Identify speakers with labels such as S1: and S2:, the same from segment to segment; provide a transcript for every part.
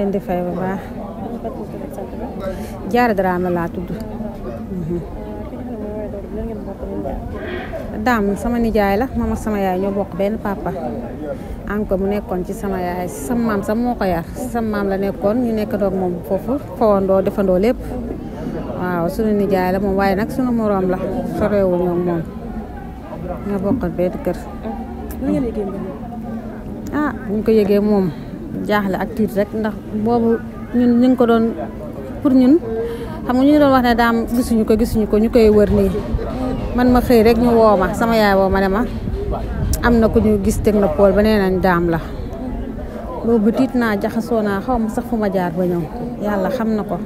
S1: leen di fay bu baax. Jaara Dramé laa tudd. Daam sama nijaay la moom ak sama yaay ñoo bokk benn papa. Anko mu nekkoon ci sama yaay sama maam sax moo ko yar sama maam la nekkoon ñu nekk doog moom foofu fawandoo defandoo lépp. waaw sunu nijaay la moom waaye nag sunu moroom la sorewuñu ak moom ñoo bokkoon benn kër. ñu ko yëgee moom jaaxle ak tiit rek ndax boobu ñun ñu ngi ko doon pour ñun xam nga ñu ngi doon wax ne daam gisuñu ko ñu koy wër nii man ma xëy rek ñu woo ma sama yaay woo ma ne ma am na ku ñu gis technopole ba nee nañ daam la boobu tiit naa jaxasoo naa xaw ma sax fu ma jaar ba ñëw yàlla xam na ko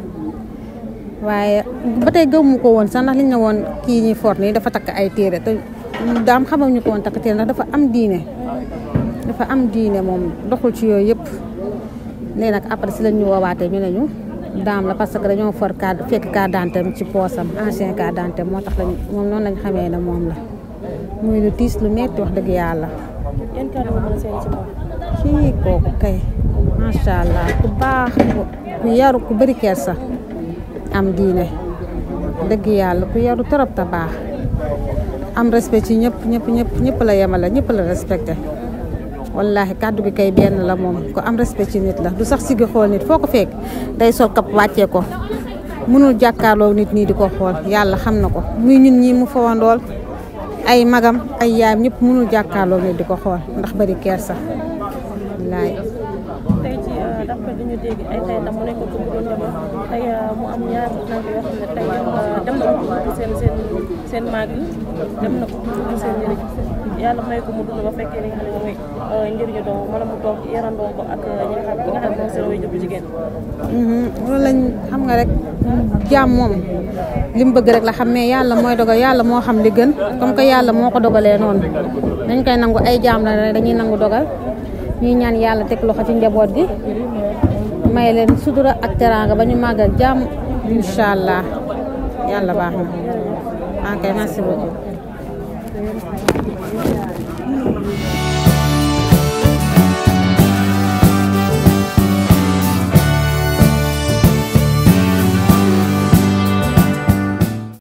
S1: waaye ba tey gëmmu ko woon sax ndax liñ ne woon kii ñuy fort nii dafa takk ay téere te daam xamuñu ko woon takk téere ndax dafa am diine moom doxul ci yooyu yëpp léegi nag après si lañ ñu woowaatee ñu ne ñu daam la parce que dañoo for fekk carte d'identité ci poosam ancien carte d'identité moo tax moom noonu lañ xamee ne moom la muy lu tiis lu metti wax dëgg yàlla.
S2: yan kàddu nga mën a seede ci moom.
S1: kii kooku kay macha allah ku baax ku yaru ku bëri kersa am diine dëgg yàlla ku yaru torop ta baax am respect ci ñëpp la yemale ñëpp la respecté. wallahi kàddu gi kay benn la moom ko am respect ci nit la du sax sigi xool nit foo ko fekk day sol kap wàccee ko mënul jàkkaarloo nit ñi di ko xool yàlla xam na ko muy ñun ñi mu fawandool ay magam ay yaayam ñëpp mënul jàkkaarloo nit di ko xool ndax bari kersa wallahi.
S2: tey ci d'après li ñu dégg ay tey ndax mu nekkoon ko mu doon demoon tey mu am ñaar nag yoo xam ne tey dem na ko seen maag yi dem na ko seen njëriñ yàlla may ko mu dund ba fekkee li nga xam ne mooy njëriñu doom wala mu toog yarandoo ko ak ñi nga xam ne moom seen way jëbu jigéen.
S1: loolu lañ xam nga rek jaam moom li mu bëgg rek la xam mais yàlla mooy dogal yàlla moo xam li gën comme que yàlla moo ko dogalee noonu dañ koy nangu ay jaam la rek dañuy nangu dogal ñuy ñaan yàlla teg loxo ci njaboot gi may leen sutura ak teraanga ba ñu màggal jaam incha allah yàlla baax na. ok merci beaucoup.